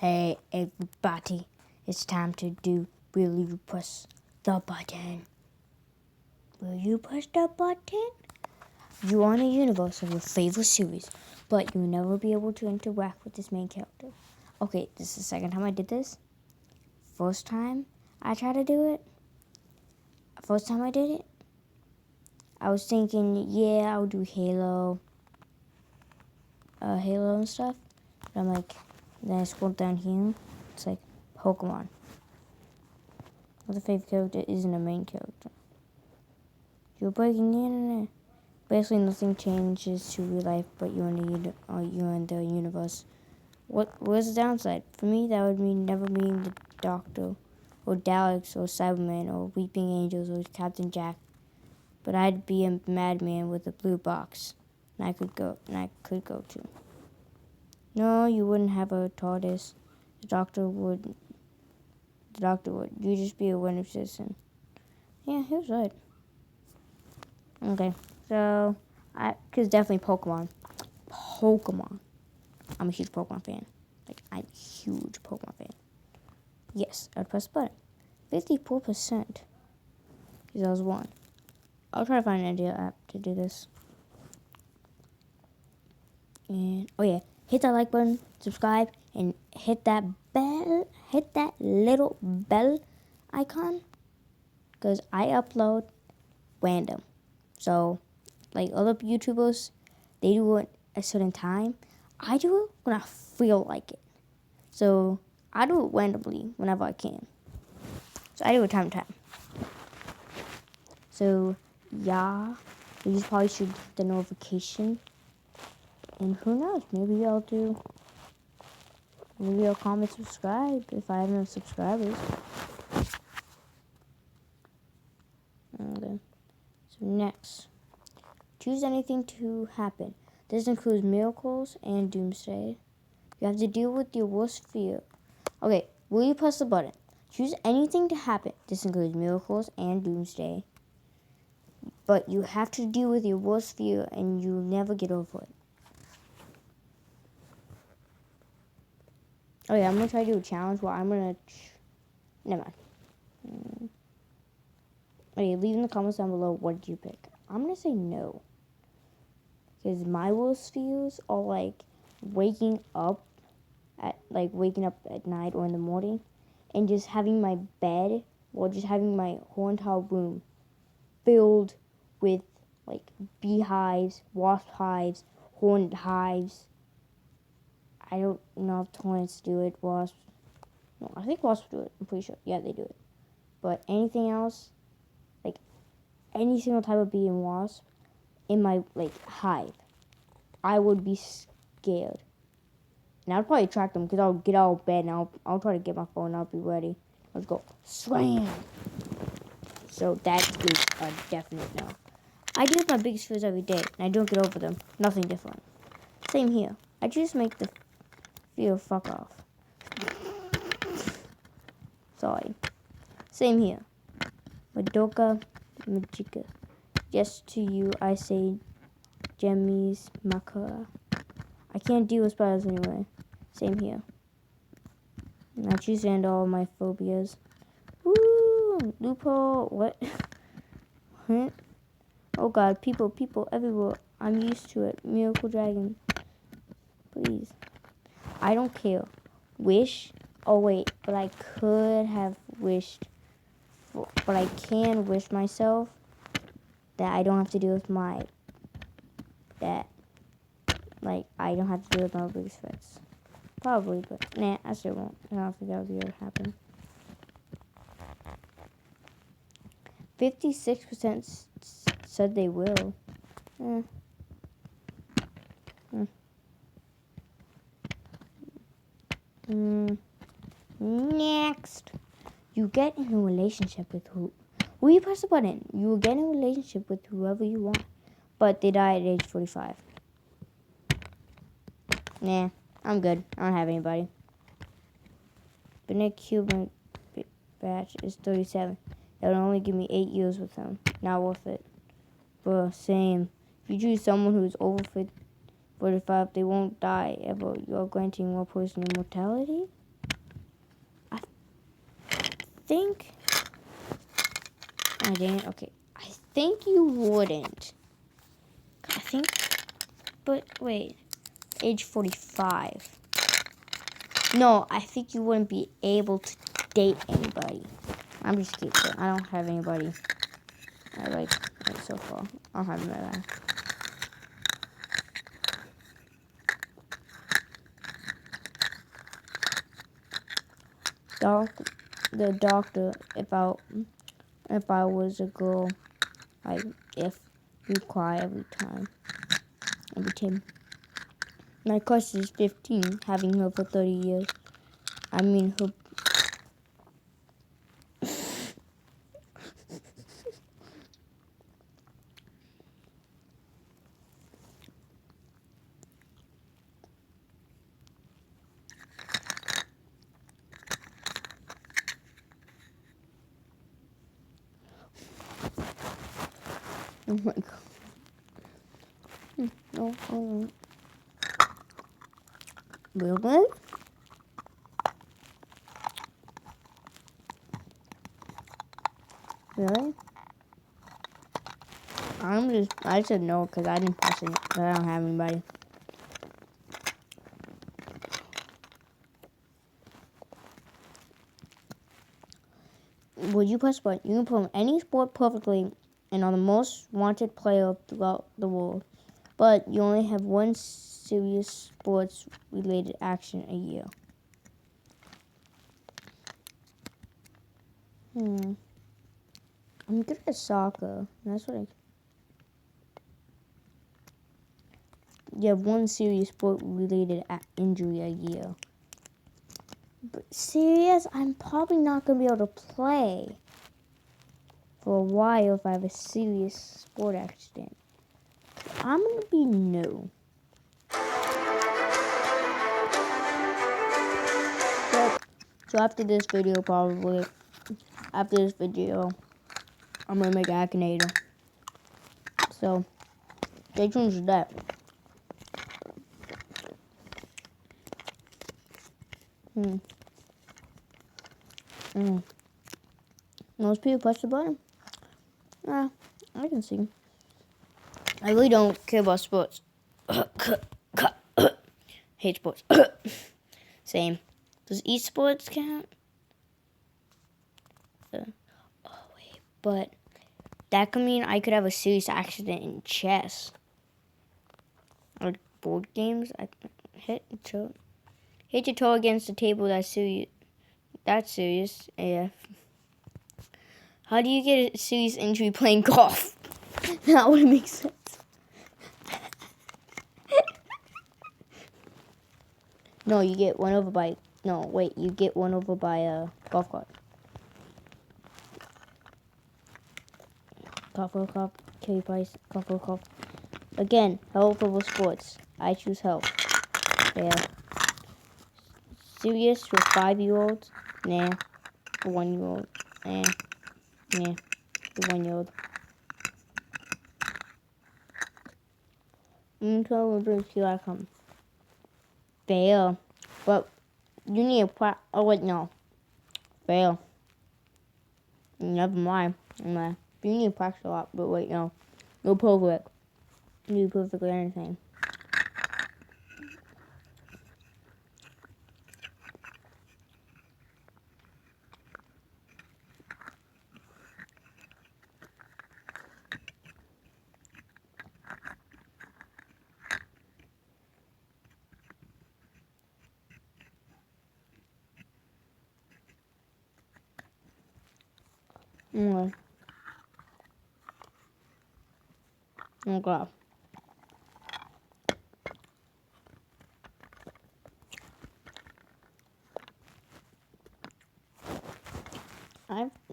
Hey everybody, it's time to do Will You Push the Button? Will you push the button? You're on a universe of your favorite series, but you'll never be able to interact with this main character. Okay, this is the second time I did this. First time I tried to do it, I was thinking, yeah, I'll do Halo and stuff. But I'm like, then I scrolled down here, it's like Pokemon. Well, the favorite character isn't a main character. You're breaking the internet. Basically, nothing changes to real life, but you're in the universe. Where's the downside? For me, that would mean never meeting the Doctor, or Daleks, or Cyberman, or Weeping Angels, or Captain Jack. But I'd be a madman with a blue box, and I could go to. No, you wouldn't have a TARDIS. The Doctor would. You'd just be a random citizen. Yeah, he was right. Okay, so because definitely Pokemon. I'm a huge Pokemon fan. I'm a huge Pokemon fan. Yes, I'd press the button. 54%. Because I was 1. I'll try to find an idea app to do this. And oh yeah, hit that like button, subscribe, and hit that bell. Hit that little bell icon. Because I upload random. So, like other YouTubers, they do it at a certain time. I do it when I feel like it. So, I do it randomly whenever I can. So, I do it time to time. So, yeah, you probably should hit the notification. And who knows, maybe I'll comment, subscribe if I have enough subscribers. Okay. So, next. Choose anything to happen. This includes miracles and doomsday. You have to deal with your worst fear. Okay, will you press the button? Choose anything to happen. This includes miracles and doomsday. But you have to deal with your worst fear and you'll never get over it. Oh yeah, I'm going to try to do a challenge where I'm going to... Never mind. Okay, leave in the comments down below what did you pick. I'm going to say no. Because my worst fears are like waking up at night or in the morning and just having my bed or just having my whole entire room filled with like beehives, wasp hives, hornet hives. I don't know if hornets do it. Wasps. No, I think wasps do it. I'm pretty sure. Yeah, they do it. But anything else, like any single type of bee and wasp in my hive, I would be scared. And I'd probably track them because I'll get out of bed and I'll try to get my phone and I'll be ready. Let's go. Slam! So that is a definite no. I deal with my biggest fears every day and I don't get over them. Nothing different. Same here. I just make the fear fuck off. Sorry. Same here. Madoka Magica. Yes to you I say Gemmies Makura. I can't deal with spiders anyway. Same here. And I choose to end all my phobias. Woo! Loophole. What? What? Oh god, people everywhere. I'm used to it. Miracle Dragon. Please. I don't care. Wish. Oh wait, but I could have wished. But I can wish myself that I don't have to deal with I don't have to deal with my biggest threats. Probably, but nah, I still won't. I don't think that would be able to happen. 56% said they will. Next. You get in a relationship with who? Will you press the button? You will get in a relationship with whoever you want. But they die at age 45. Nah, I'm good. I don't have anybody. Benedict Cuban batch is 37. That would only give me 8 years with him. Not worth it. But same. If you choose someone who's over 45, they won't die ever. You're granting one person immortality? think. Oh, dang it. Okay. I think you wouldn't. I think. But wait. Age 45. No, I think you wouldn't be able to date anybody. I'm just kidding. I don't have anybody I like so far. I don't have anybody. The doctor, if I was a girl, like if you cry every time. My crush is 15, having her for 30 years. I mean her. Oh my god. No, no. Really? Really? I said no because I didn't press it. Because I don't have anybody. Would you press what? You can play any sport perfectly and are the most wanted player throughout the world. But you only have one serious sports related action a year. I'm good at soccer. That's what You have one serious sport related injury a year. But serious? I'm probably not going to be able to play for a while if I have a serious sport accident. I'm going to be no. So after this video, I'm going to make Akinator. So, stay tuned to that. Most people push the button. I can see. I really don't care about sports. Hate sports. Same. Does esports count? But that could mean I could have a serious accident in chess. Or board games. I hit your toe against the table. That's serious. AF. How do you get a serious injury playing golf? That would make sense. No, you get one over by. No, wait. You get one over by a golf cart. Golf. Carry price. Golf. Again, health over sports. I choose health. Yeah. Serious for 5-year-olds? Nah. For 1-year-old? Nah. For 1-year-old. So we'll see like fail. But you need a oh wait, no. Fail. Never mind. You need to practice a lot, but wait, no. No perfect. You do perfectly anything. Okay. Okay.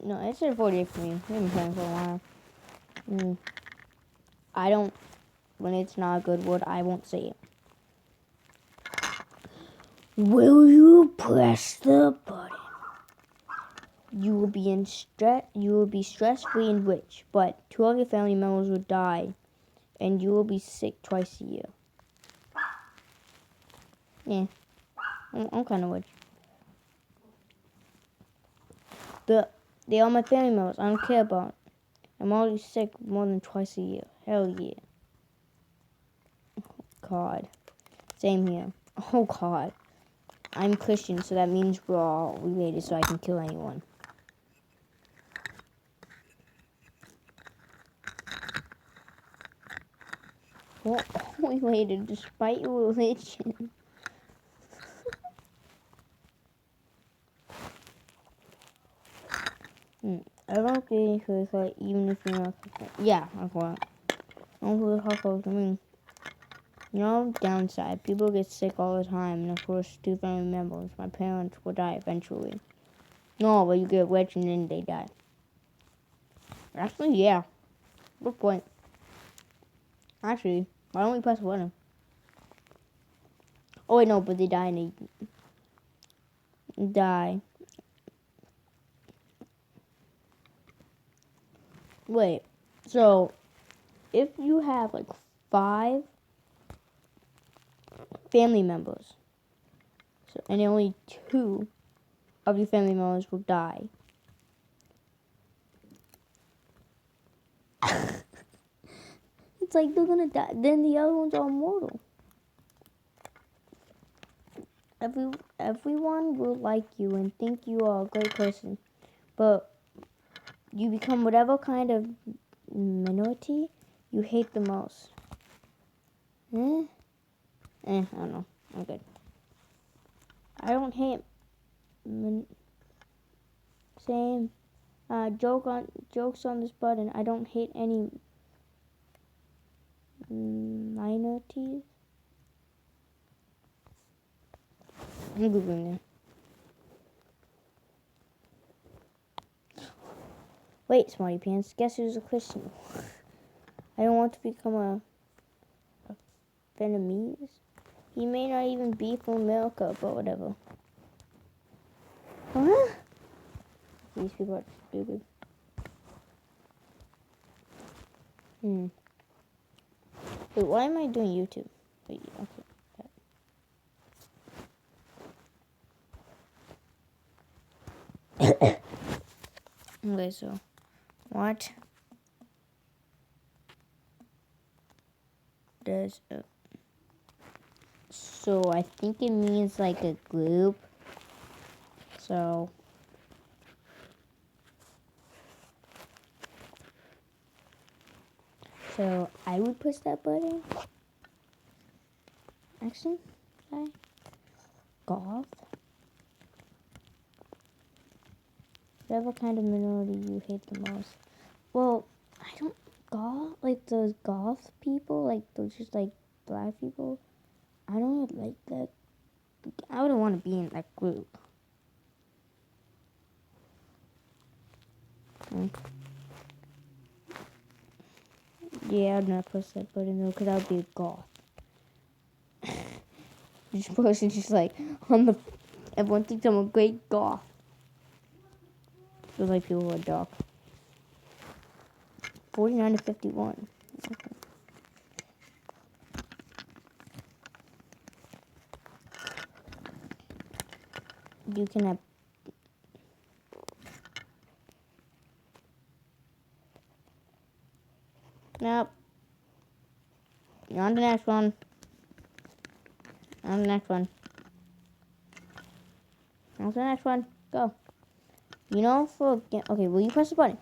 No, it's a 48 for me. I've been playing for a while. I don't, when it's not a good word, I won't say it. Will you press the button? You will be stress-free and rich, but 2 of your family members will die, and you will be sick twice a year. Yeah, I'm kind of rich. But they are my family members. I don't care about it. I'm already sick more than twice a year. Hell yeah. God. Same here. Oh God. I'm Christian, so that means we're all related, so I can kill anyone. We're all related despite your religion. I don't get any food even if you're not Christian. Yeah, I got it. I don't feel hot. I mean, downside. People get sick all the time, and of course, 2 family members. My parents will die eventually. No, but you get rich and then they die. Actually, yeah. Good point. Actually, why don't we press a button? Oh wait, no, but they die and they die. Wait, so if you have like 5 family members, so and only 2 of your family members will die. It's like they're gonna die. Then the other ones are immortal. Everyone will like you and think you are a great person, but you become whatever kind of minority you hate the most. I don't know. I'm good. I don't hate. Same. Jokes on this button. I don't hate any minorities. I'm googling it. Wait, Smarty Pants. Guess who's a Christian? I don't want to become a Vietnamese. He may not even be from America, but whatever. Huh? These people are stupid. Wait, why am I doing YouTube? Wait, okay. Okay, so what does so I think it means like a group. So I would push that button. Actually, golf. Whatever kind of minority you hate the most. Well, I don't golf like those golf people, like those just like black people. I don't like that. I wouldn't want to be in that group. Yeah, I'd not push that button though, because I would be a goth. This person just like everyone thinks I'm a great goth. Feels like people who are dark. 49 to 51. Okay. You can have. Nope. You're on the next one. On the next one. On the next one. Go. Okay, will you press the button?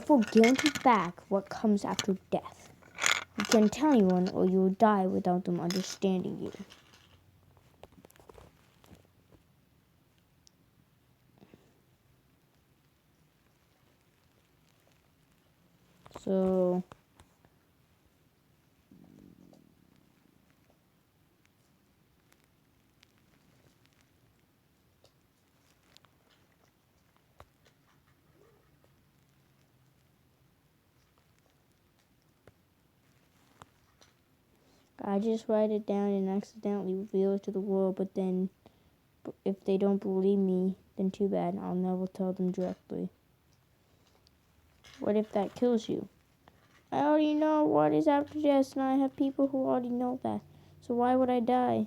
For guaranteed fact what comes after death. You can't tell anyone or you will die without them understanding you. So I just write it down and accidentally reveal it to the world, but then if they don't believe me, then too bad. I'll never tell them directly. What if that kills you? I already know what is after death, and I have people who already know that. So why would I die?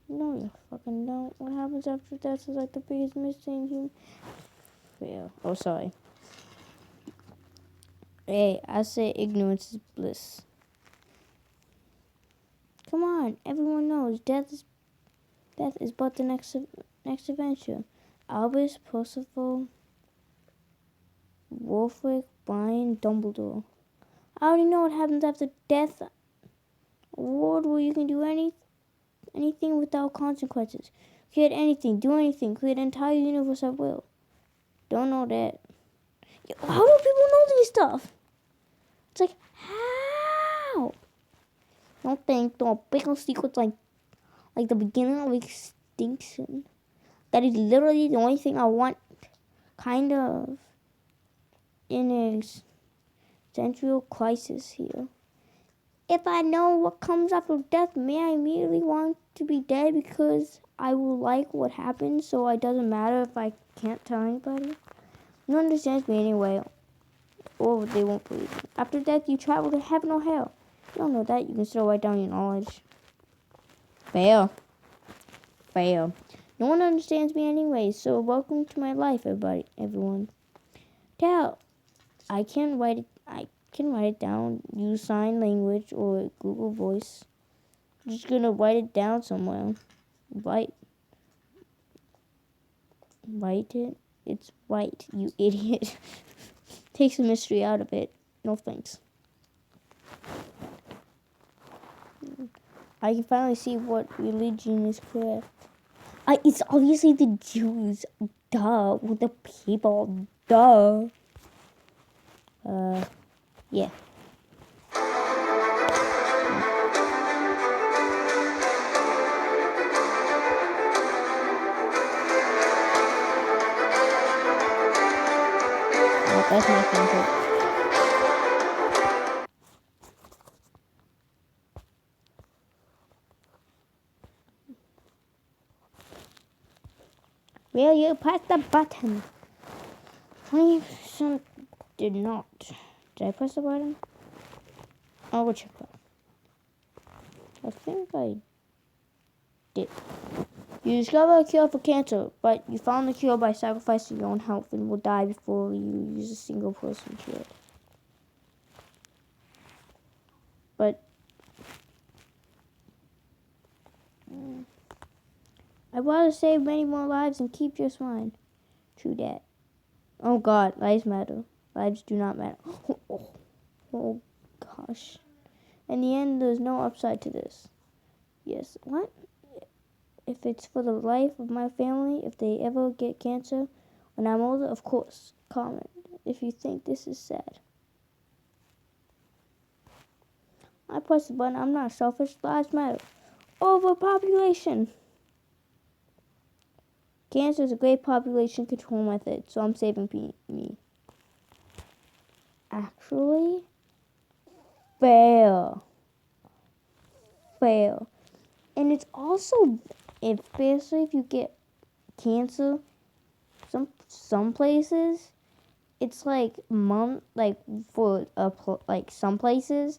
No, you fucking don't. What happens after death is like the biggest mystery in human. Yeah. Oh, sorry. Hey, I say ignorance is bliss. Come on, everyone knows death is but the next adventure. Albus, Percival, Wolfric, Brian, Dumbledore. I already know what happens after death. A world where you can do anything without consequences. Create anything, do anything, create an entire universe at will. Don't know that. How do people know these stuff? It's like, how? Don't think, don't big secrets like the beginning of extinction. That is literally the only thing I want, kind of, in an existential crisis here. If I know what comes after death, may I immediately want to be dead because I will like what happens, so it doesn't matter if I can't tell anybody? No one understands me anyway, or they won't believe me. After death, you travel to heaven or hell. You don't know that. You can still write down your knowledge. Fail. Fail. No one understands me anyway, so welcome to my life, everyone. Tell. I can write it down, use sign language or Google Voice. I'm just gonna write it down somewhere. Write it. It's white, you idiot. Takes the mystery out of it. No thanks. I can finally see what religion is correct. It's obviously the Jews. Duh. With the people. Duh. Yeah. That's my favorite. Will you press the button? 20% did not. Did I press the button? I'll go check that. I think I did. You discover a cure for cancer, but you found the cure by sacrificing your own health and will die before you use a single person cure. But I'd rather save many more lives and keep just mine. True that. Oh God, lives matter. Lives do not matter. Oh gosh. In the end, there's no upside to this. Yes, what? If it's for the life of my family, if they ever get cancer when I'm older, of course, comment if you think this is sad. I press the button. I'm not selfish. Lives matter. Overpopulation. Cancer is a great population control method, so I'm saving me. Actually, fail. And it's also, especially if you get cancer, some places, it's like some places,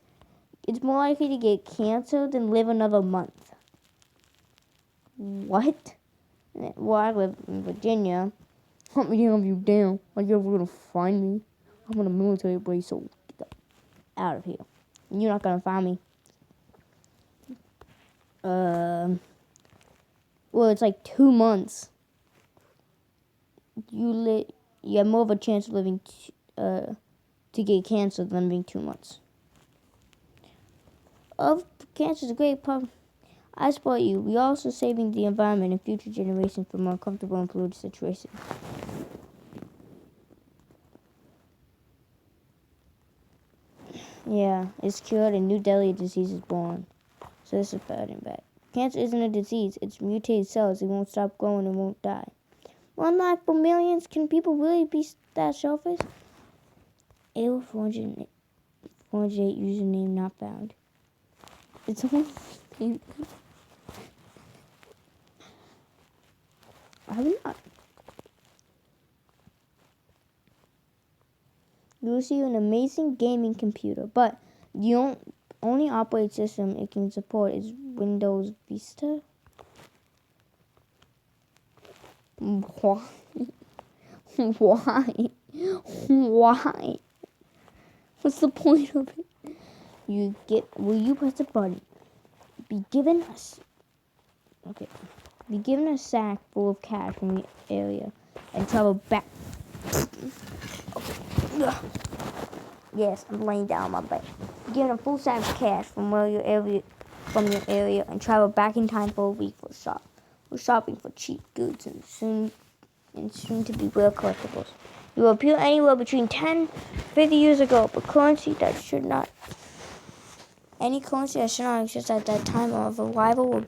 it's more likely to get cancer than live another month. What? Well, I live in Virginia. Hunt me down if you down. Like you're ever gonna find me. I'm in a military base, so get out of here. You're not gonna find me. Well, it's like 2 months. You have more of a chance of living to get cancer than living 2 months. Cancer is a great problem. I support you. We're also saving the environment and future generations from uncomfortable and polluted situations. Yeah, it's cured and new deadly disease is born. So this is bad and bad. Cancer isn't a disease. It's mutated cells. It won't stop growing and won't die. One life for millions? Can people really be that selfish? 408 username not found. It's almost... I'm not. You will see an amazing gaming computer, but the only operating system it can support is Windows Vista. Why? Why? Why? What's the point of it? Will you press a button? Be given a sack full of cash from the area and travel back. Okay. Yes, I'm laying down on my bed. Be given a full sack of cash from your area and travel back in time for a week for shopping for cheap goods and soon to be rare collectibles. You will appear anywhere between 10 and 50 years ago, but any currency that should not exist at that time of arrival will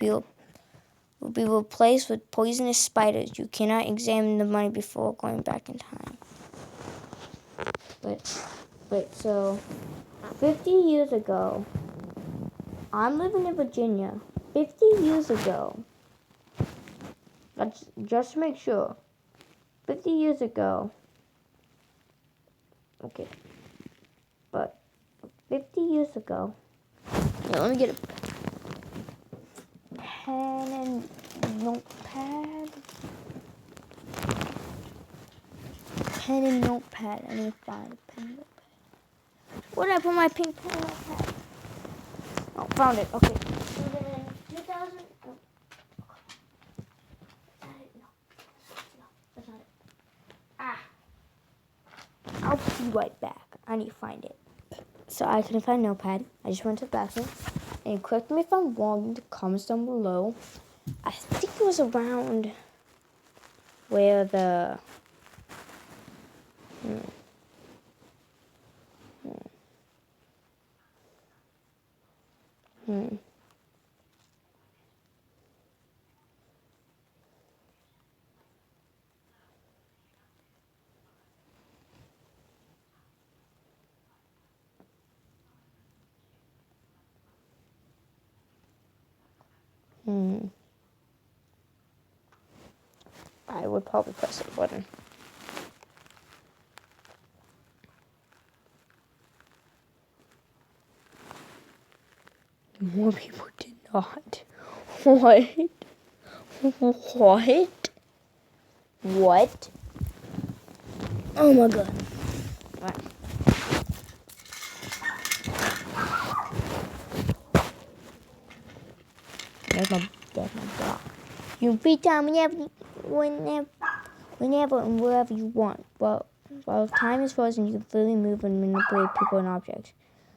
be replaced with poisonous spiders. You cannot examine the money before going back in time. So 50 years ago, I'm living in Virginia. 50 years ago, just to make sure, 50 years ago, okay, but 50 years ago, let me get a pen and notepad. Pen and notepad. I need to find a pen and notepad. Where did I put my pink pen and notepad? Oh, found it. Okay. 2000. Oh. No, that's not it. Ah. I'll be right back. I need to find it. So I couldn't find a notepad. I just went to the bathroom. And correct me if I'm wrong in the comments down below. I think it was around where the I would probably press the button. More people did not. What? What? What? Oh my god. What? There's my block. You can free time whenever and wherever you want. But while time is frozen, you can freely move and manipulate people and objects.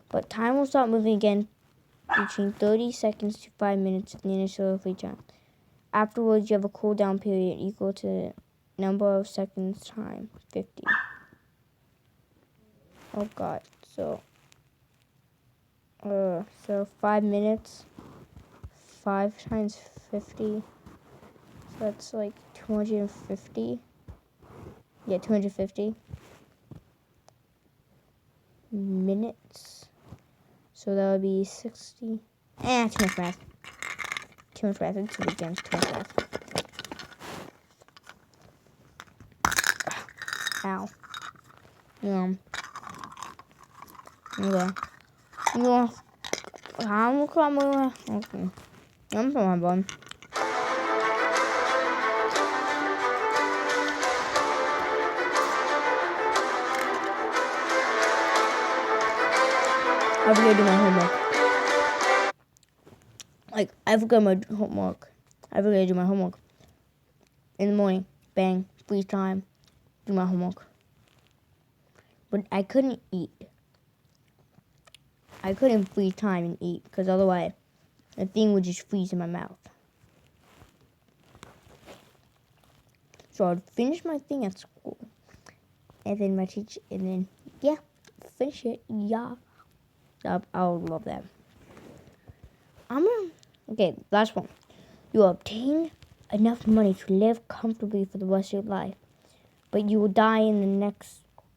But time will start moving again between 30 seconds to 5 minutes in the initial free time. Afterwards, you have a cooldown period equal to the number of seconds time, 50. Oh god, so 5 minutes, 5 times 50, so that's like 250. Yeah, 250 minutes. So that would be 60. Too much math. Too much math. It's weekends. Too much math. Ow. Okay. I'm coming. Okay. I'm from my bun. I forgot to do my homework. I forgot my homework. I forgot to do my homework. In the morning, bang, free time, do my homework. But I couldn't eat. I couldn't free time and eat, because otherwise the thing would just freeze in my mouth. So I'd finish my thing at school. And then finish it, yeah. I'll love that. Okay, last one. You will obtain enough money to live comfortably for the rest of your life, but you will die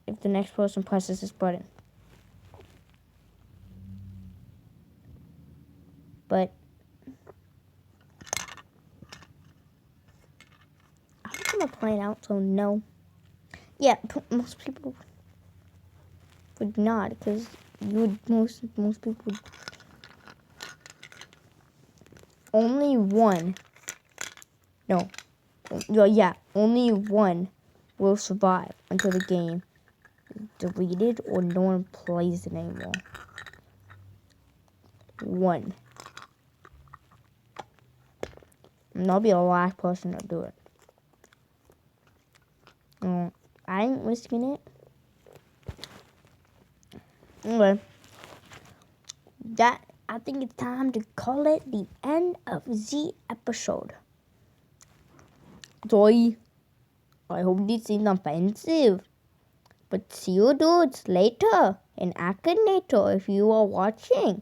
if the next person presses this button. But I'm gonna plan out, so no. Yeah, most people would not, because most people would. Only one. No, Yeah, only one will survive until the game is deleted or no one plays it anymore. One. And I'll be the last person to do it. I ain't risking it. Anyway, I think it's time to call it the end of the episode. Sorry, I hope this isn't offensive. But see you dudes later in Akinator if you are watching.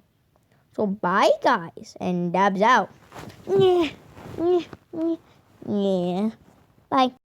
So bye guys, and Dabs out. Yeah. Bye.